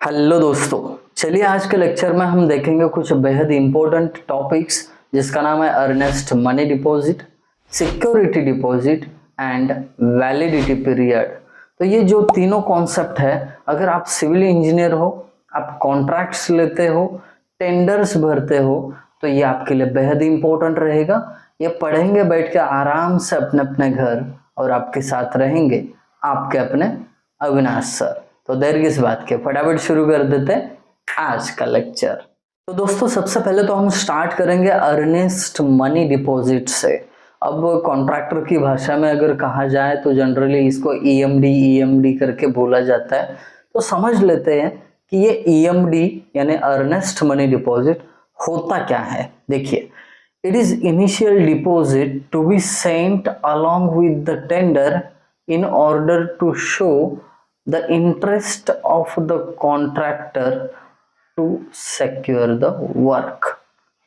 Hello दोस्तों, चलिए आज के लेक्चर में हम देखेंगे कुछ बेहद इंपॉर्टेंट टॉपिक्स जिसका नाम है earnest money deposit, security deposit and validity period. तो ये जो तीनों कॉन्सेप्ट है, अगर आप सिविल इंजीनियर हो, आप कॉन्ट्रैक्ट्स लेते हो, टेंडर्स भरते हो, तो ये आपके लिए बेहद इंपॉर्टेंट रहेगा। ये पढ़ेंगे बैठ के आराम से अपने अपने घर, और आपके साथ रहेंगे आपके अपने अविनाश सर। तो देर किस बात के, फटाफट शुरू कर देते हैं आज का लेक्चर। तो दोस्तों सबसे पहले तो हम स्टार्ट करेंगे अर्नेस्ट मनी डिपॉजिट से। अब कॉन्ट्रैक्टर की भाषा में अगर कहा जाए तो जनरली इसको ईएमडी करके बोला जाता है। तो समझ लेते हैं कि ये ईएमडी यानी अर्नेस्ट मनी डिपॉजिट होता क्या है। देखिए, it is initial deposit to be sent along with the tender in order to show the interest of the contractor to secure the work।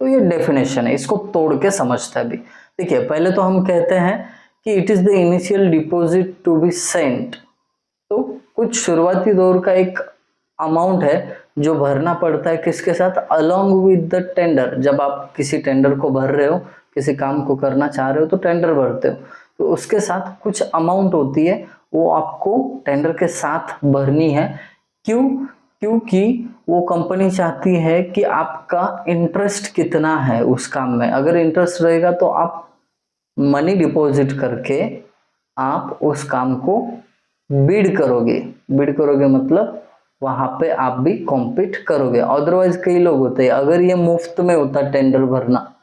तो ये डेफिनेशन है, इसको तोड़ के समझते हैं अभी। देखिए, पहले तो हम कहते हैं कि it is the initial deposit to be sent. तो कुछ शुरुआती दौर का एक अमाउंट है जो भरना पड़ता है किसके साथ, अलोंग विद द टेंडर। जब आप किसी टेंडर को भर रहे हो, किसी काम को करना चाह रहे हो तो टेंडर भरते हो, तो उसके साथ कुछ अमाउंट होती है, वो आपको टेंडर के साथ भरनी है। क्यों? क्योंकि वो कंपनी चाहती है कि आपका इंटरेस्ट कितना है उस काम में। अगर इंटरेस्ट रहेगा तो आप मनी डिपॉजिट करके आप उस काम को बिड करोगे मतलब वहां पे आप भी कॉम्पीट करोगे। अदरवाइज कई लोग होते हैं, अगर ये मुफ्त में होता टेंडर भरना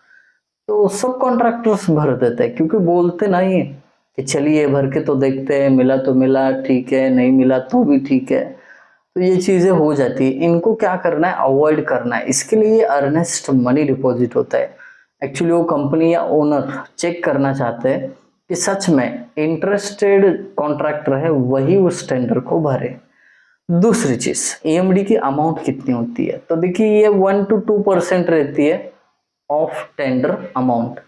तो सब कॉन्ट्रैक्टर्स भर देते हैं, क्योंकि बोलते नहीं है कि चलिए भर के तो देखते हैं, मिला तो मिला ठीक है, नहीं मिला तो भी ठीक है। तो ये चीजें हो जाती है, इनको क्या करना है, अवॉइड करना है। इसके लिए अर्नेस्ट मनी डिपॉजिट होता है। एक्चुअली वो कंपनी या ओनर चेक करना चाहते हैं कि सच में इंटरेस्टेड कॉन्ट्रैक्टर है वही उस टेंडर को भरे। दूसरी चीज, ईएमडी की अमाउंट कितनी होती है। तो देखिए, ये 1 to 2% रहती है ऑफ टेंडर अमाउंट।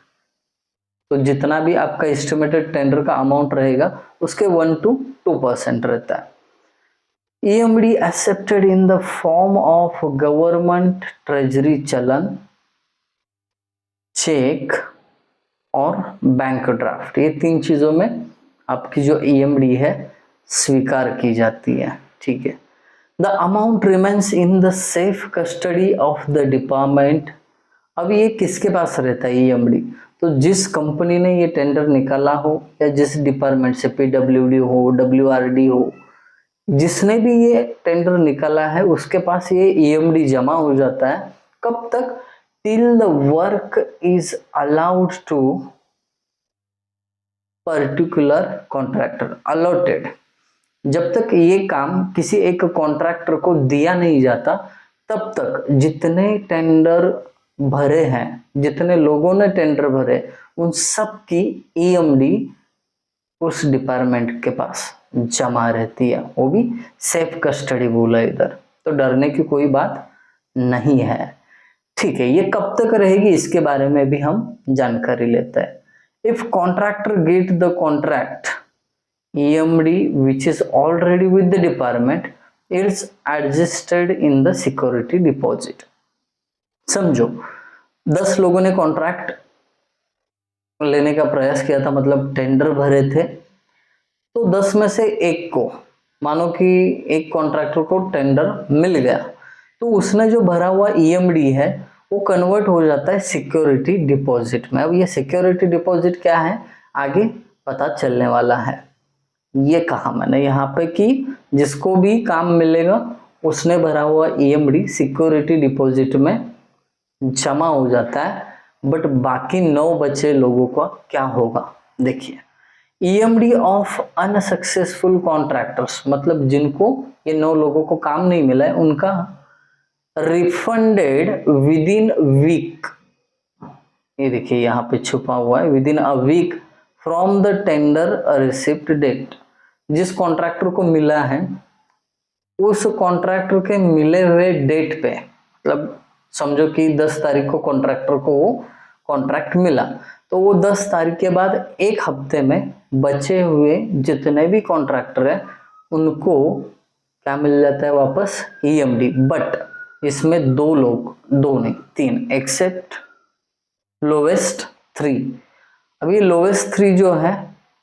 तो जितना भी आपका एस्टिमेटेड टेंडर का अमाउंट रहेगा उसके 1 to 2% रहता है। EMD accepted in the form of government treasury चलन, चेक और बैंक ड्राफ्ट। ये तीन चीजों में आपकी जो ईएमडी है स्वीकार की जाती है। ठीक है। The amount remains in the safe custody of the department. अब ये किसके पास रहता है ईएमडी, तो जिस कंपनी ने ये टेंडर निकाला हो या जिस डिपार्टमेंट से, पीडब्ल्यूडी हो, डब्ल्यूआरडी हो, जिसने भी ये टेंडर निकाला है उसके पास ये ईएमडी जमा हो जाता है। कब तक? Till the work is allowed to particular contractor allotted. जब तक ये काम किसी एक कॉन्ट्रैक्टर को दिया नहीं जाता तब तक जितने टेंडर भरे हैं, जितने लोगों ने टेंडर भरे, उन सब की ईएमडी उस डिपार्टमेंट के पास जमा रहती है। वो भी सेफ कस्टडी बोला इधर, तो डरने की कोई बात नहीं है। ठीक है, ये कब तक रहेगी इसके बारे में भी हम जानकारी लेते हैं। If contractor get the contract EMD which is already with the department it's adjusted in the security deposit. समझो, 10 लोगों ने कॉन्ट्रैक्ट लेने का प्रयास किया था, मतलब टेंडर भरे थे, तो 10 में से एक को, मानो कि एक कॉन्ट्रैक्टर को टेंडर मिल गया, तो उसने जो भरा हुआ ईएमडी है वो कन्वर्ट हो जाता है सिक्योरिटी डिपॉजिट में। अब ये सिक्योरिटी डिपॉजिट क्या है आगे पता चलने वाला है। ये कहा मैंने यहाँ पे कि जिसको भी काम मिलेगा उसने भरा हुआ ईएमडी सिक्योरिटी डिपॉजिट में जमा हो जाता है। बट बाकी 9 बचे लोगों का क्या होगा, देखिए। ईएमडी ऑफ अनसक्सेसफुल कॉन्ट्रैक्टर्स, मतलब जिनको ये 9 लोगों को काम नहीं मिला है उनका रिफंडेड विद इन वीक। ये देखिए यहाँ पे छुपा हुआ है, within a week from the tender receipt date. जिस कॉन्ट्रैक्टर को मिला है उस कॉन्ट्रैक्टर के मिले हुए डेट पे, मतलब समझो कि 10 तारीख को कॉन्ट्रैक्टर को वो कॉन्ट्रैक्ट मिला, तो वो 10 तारीख के बाद एक हफ्ते में बचे हुए जितने भी कॉन्ट्रैक्टर है उनको क्या मिल जाता है वापस, ईएमडी। बट इसमें दो नहीं तीन, एक्सेप्ट लोवेस्ट 3। अब ये लोवेस्ट 3 जो है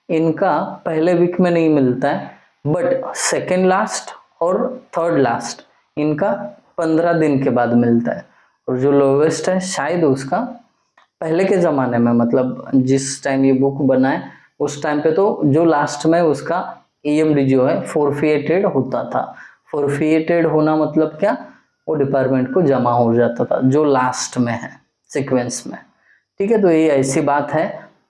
इनका पहले वीक में नहीं मिलता है, बट सेकेंड लास्ट और थर्ड लास्ट इनका 15 दिन के बाद मिलता है। और जो लोवेस्ट है शायद उसका पहले के ज़माने में, मतलब जिस टाइम ये बुक बना है उस टाइम पे तो जो लास्ट में उसका ईएमडी जो है फोरफिएटेड होता था। फोरफिएटेड होना मतलब क्या, वो डिपार्टमेंट को जमा हो जाता था जो लास्ट में है सीक्वेंस में। ठीक है, तो ये ऐसी बात है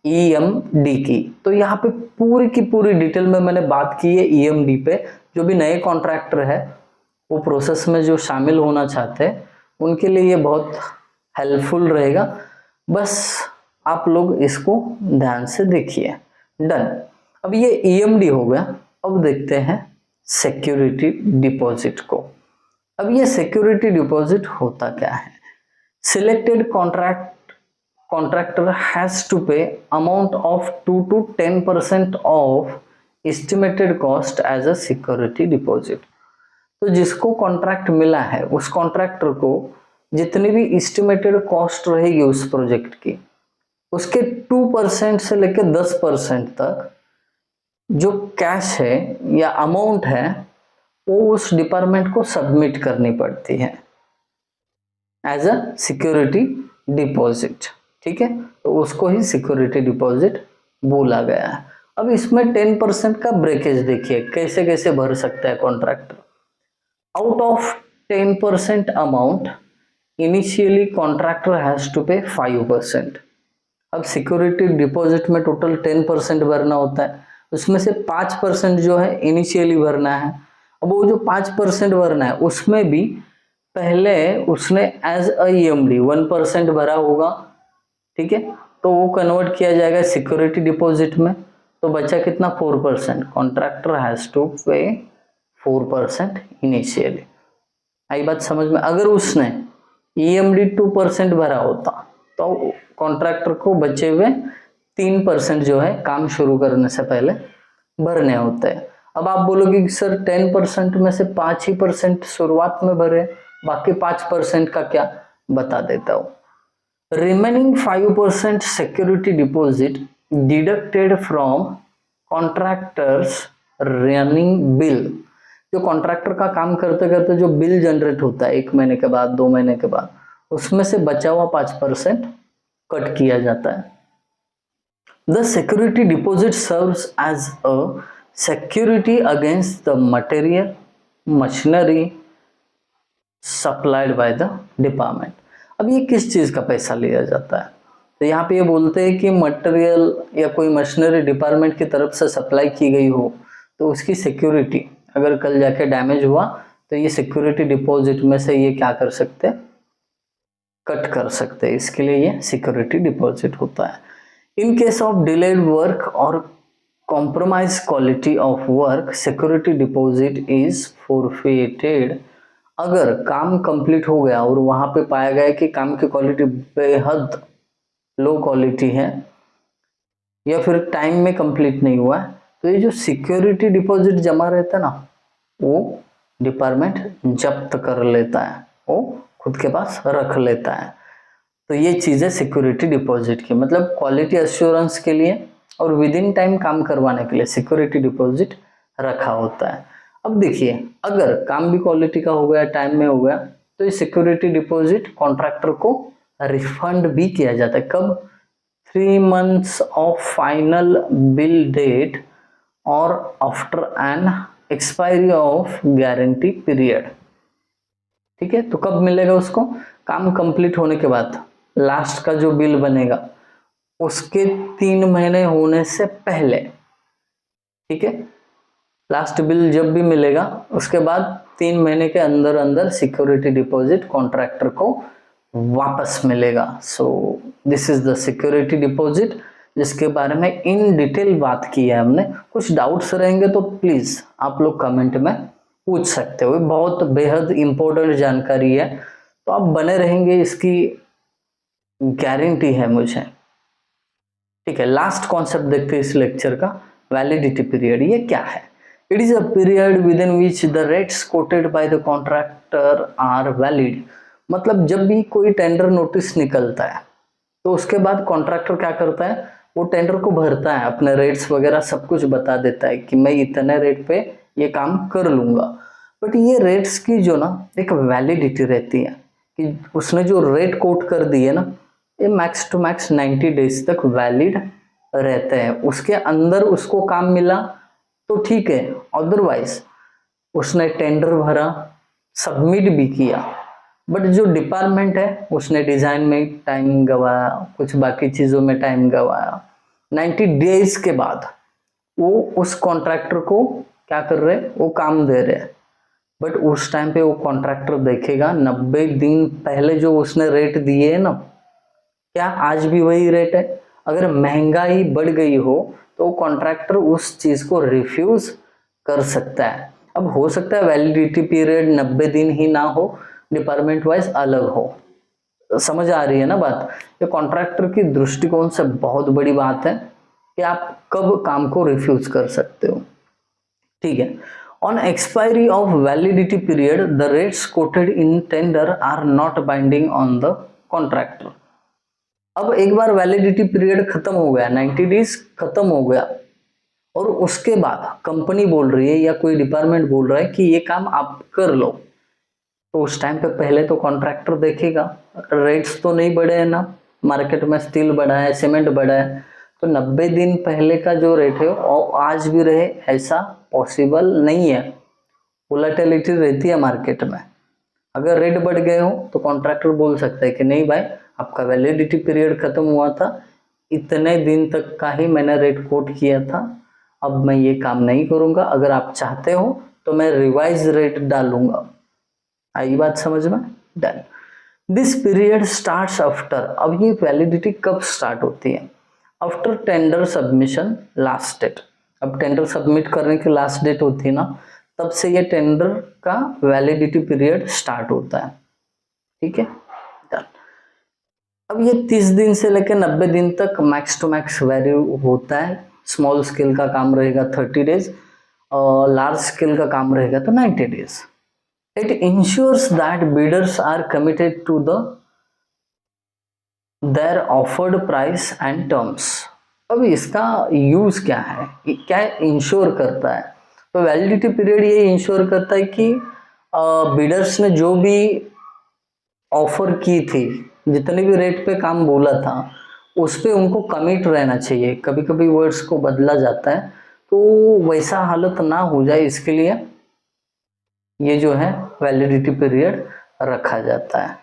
ईएमडी की। तो यहाँ पे पूरी की पूरी डिटेल में मैंने बात की है ईएमडी पे। जो भी नए कॉन्ट्रैक्टर है वो प्रोसेस में जो शामिल होना चाहते हैं उनके लिए ये बहुत हेल्पफुल रहेगा। बस आप लोग इसको ध्यान से देखिए। डन। अब ये ईएमडी हो गया। अब देखते हैं सिक्योरिटी डिपॉजिट को। अब ये सिक्योरिटी डिपॉजिट होता क्या है। Selected contractor has to pay amount of 2 to 10% of estimated cost as a security deposit। तो जिसको कॉन्ट्रैक्ट मिला है उस कॉन्ट्रैक्टर को जितनी भी एस्टिमेटेड कॉस्ट रहेगी उस प्रोजेक्ट की, उसके 2% से लेकर 10% तक जो कैश है या अमाउंट है वो उस डिपार्टमेंट को सबमिट करनी पड़ती है एज अ सिक्योरिटी डिपॉजिट। ठीक है, तो उसको ही सिक्योरिटी डिपॉजिट बोला गया है। अब इसमें 10% का ब्रेकेज देखिए कैसे कैसे भर सकता है contractor. Out of 10% amount initially contractor has to pay 5%। अब सिक्योरिटी डिपॉजिट में टोटल 10% भरना होता है, उसमें से 5% जो है इनिशियली भरना है। अब वो जो 5% भरना है उसमें भी पहले उसने एज अ ईएमडी 1% भरा होगा। ठीक है, तो वो कन्वर्ट किया जाएगा सिक्योरिटी डिपॉजिट में, तो बचा कितना 4%। कॉन्ट्रैक्टर हैज टू पे 4% इनिशियली। आई बात समझ में। अगर उसने ईएमडी 2% भरा होता तो कॉन्ट्रैक्टर को बचे हुए 3% जो है काम शुरू करने से पहले भरने होते हैं। अब आप बोलोगे कि सर 10% में से 5% शुरुआत में भरे, बाकी 5% का क्या, बता देता हूँ। Remaining 5% security deposit deducted from contractors running bill. जो कॉन्ट्रैक्टर का काम करते करते जो बिल जनरेट होता है 1 महीने के बाद 2 महीने के बाद, उसमें से बचा हुआ 5% कट किया जाता है। The security deposit serves as a security against the material machinery supplied by the department. अब ये किस चीज का पैसा लिया जाता है, तो यहाँ पे ये बोलते हैं कि मटेरियल या कोई मशीनरी डिपार्टमेंट की तरफ से सप्लाई की गई हो तो उसकी सिक्योरिटी अगर कल जाके डैमेज हुआ तो ये सिक्योरिटी डिपॉजिट में से ये क्या कर सकते हैं, कट कर सकते हैं। इसके लिए ये सिक्योरिटी डिपॉजिट होता है। In case of delayed work और compromise quality of work security deposit is forfeited. अगर काम कंप्लीट हो गया और वहां पे पाया गया कि काम की क्वालिटी बेहद लो क्वालिटी है या फिर टाइम में कंप्लीट नहीं हुआ है, तो ये जो सिक्योरिटी डिपॉजिट जमा रहता है ना वो डिपार्टमेंट जब्त कर लेता है, वो खुद के पास रख लेता है। तो ये चीज़ है सिक्योरिटी डिपॉजिट की, मतलब क्वालिटी एश्योरेंस के लिए और विद इन टाइम काम करवाने के लिए सिक्योरिटी डिपॉजिट रखा होता है। अब देखिए अगर काम भी क्वालिटी का हो गया, टाइम में हो गया, तो ये सिक्योरिटी डिपॉजिट कॉन्ट्रैक्टर को रिफंड भी किया जाता है। कब, 3 months of final bill date और after an expiry of guarantee period. ठीक है, तो कब मिलेगा उसको, काम कंप्लीट होने के बाद लास्ट का जो बिल बनेगा उसके 3 महीने होने से पहले। ठीक है, लास्ट बिल जब भी मिलेगा उसके बाद 3 महीने के अंदर अंदर सिक्योरिटी डिपॉजिट कॉन्ट्रैक्टर को वापस मिलेगा। So this is the security deposit, जिसके बारे में इन डिटेल बात की है हमने। कुछ डाउट्स रहेंगे तो प्लीज आप लोग कमेंट में पूछ सकते हो, बहुत बेहद इंपॉर्टेंट जानकारी है, तो आप बने रहेंगे इसकी गारंटी है मुझे। ठीक है, लास्ट कॉन्सेप्ट देखते हैं इस लेक्चर का, वैलिडिटी पीरियड। ये क्या है, it is a period within which the rates quoted by the contractor are valid. मतलब जब भी कोई टेंडर नोटिस निकलता है तो उसके बाद कॉन्ट्रैक्टर क्या करता है, वो टेंडर को भरता है, अपने रेट्स वगैरह सब कुछ बता देता है कि मैं इतने रेट पे ये काम कर लूंगा। बट ये रेट्स की जो ना एक वैलिडिटी रहती है कि उसने जो रेट कोट कर दी है ना, ये मैक्स टू मैक्स 90 डेज तक वैलिड रहते हैं। उसके अंदर उसको काम मिला तो ठीक है, अदरवाइज उसने टेंडर भरा, सबमिट भी किया, बट जो डिपार्टमेंट है उसने डिजाइन में टाइम गवाया, कुछ बाकी चीजों में टाइम गवाया, 90 डेज के बाद वो उस कॉन्ट्रैक्टर को क्या कर रहे, वो काम दे रहे हैं। बट उस टाइम पे वो कॉन्ट्रैक्टर देखेगा 90 दिन पहले जो उसने रेट दिए है ना, क्या आज भी वही रेट है? अगर महंगाई बढ़ गई हो तो कॉन्ट्रैक्टर उस चीज को रिफ्यूज कर सकता है। अब हो सकता है वैलिडिटी पीरियड 90 दिन ही ना हो, डिपार्टमेंट वाइज अलग हो। समझ आ रही है ना बात? ये कॉन्ट्रैक्टर की दृष्टिकोण से बहुत बड़ी बात है कि आप कब काम को रिफ्यूज कर सकते हो। ठीक है। On expiry of validity period the rates quoted in tender are not binding on the contractor. अब एक बार वैलिडिटी पीरियड खत्म हो गया, 90 डेज खत्म हो गया, और उसके बाद कंपनी बोल रही है या कोई डिपार्टमेंट बोल रहा है कि ये काम आप कर लो, तो उस टाइम पे पहले तो कॉन्ट्रैक्टर देखेगा रेट्स तो नहीं बढ़े हैं ना, मार्केट में स्टील बढ़ा है, सीमेंट बढ़ा है, तो 90 दिन पहले का जो रेट है और आज भी रहे ऐसा पॉसिबल नहीं है। वोलेटिलिटी रहती है मार्केट में। अगर रेट बढ़ गए हो तो कॉन्ट्रैक्टर बोल सकता है कि नहीं भाई, आपका वैलिडिटी पीरियड खत्म हुआ था, इतने दिन तक का ही मैंने रेट कोट किया था, अब मैं ये काम नहीं करूंगा, अगर आप चाहते हो तो मैं रिवाइज रेट डालूंगा। आई बात समझ में? Done. This period starts after, अब ये वैलिडिटी कब स्टार्ट होती है? After tender submission last date. अब टेंडर सबमिट करने की लास्ट डेट होती है ना, तब से ये टेंडर का वैलिडिटी पीरियड स्टार्ट होता है। ठीक है, डन। अब ये 30 दिन से लेकर 90 दिन तक मैक्स टू मैक्स वैरी होता है। स्मॉल स्केल का काम रहेगा 30 डेज और लार्ज स्केल का काम रहेगा तो 90 days. It ensures that bidders are committed to their offered price and terms। अब इसका यूज क्या है, क्या इंश्योर करता है? तो वैलिडिटी पीरियड ये इंश्योर करता है कि बिडर्स ने जो भी ऑफर की थी, जितने भी रेट पे काम बोला था, उस पे उनको कमिट रहना चाहिए। कभी कभी वर्ड्स को बदला जाता है, तो वैसा हालत ना हो जाए इसके लिए ये जो है वैलिडिटी पीरियड रखा जाता है।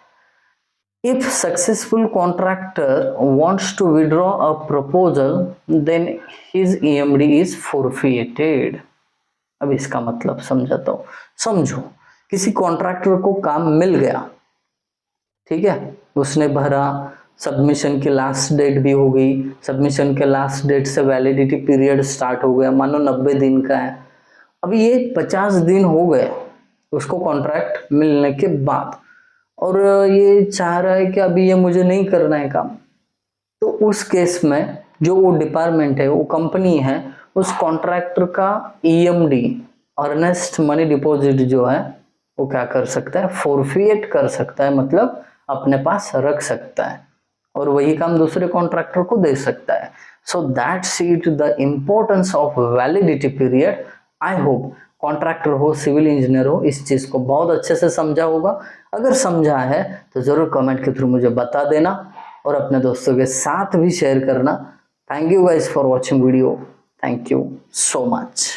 If successful contractor wants to withdraw a proposal then his EMD is forfeited. अब इसका मतलब समझाता हूँ, समझो किसी कॉन्ट्रैक्टर को काम मिल गया, ठीक है, उसने भरा, सबमिशन की लास्ट डेट भी हो गई, सबमिशन के लास्ट डेट से वैलिडिटी पीरियड स्टार्ट हो गया, मानो 90 दिन का है। अभी ये 50 दिन हो गए उसको कॉन्ट्रैक्ट मिलने के बाद, और ये चाह रहा है कि अभी ये मुझे नहीं करना है काम, तो उस केस में जो वो डिपार्टमेंट है, वो कंपनी है, उस कॉन्ट्रैक्टर का EMD अर्नेस्ट मनी डिपॉजिट जो है वो क्या कर सकता है, फोरफिएट कर सकता है, मतलब अपने पास रख सकता है और वही काम दूसरे कॉन्ट्रैक्टर को दे सकता है। So that's it the importance of validity period. I hope contractor हो, सिविल इंजीनियर हो, इस चीज को बहुत अच्छे से समझा होगा। अगर समझा है तो जरूर कमेंट के थ्रू मुझे बता देना और अपने दोस्तों के साथ भी शेयर करना। Thank you guys for watching video. Thank you so much.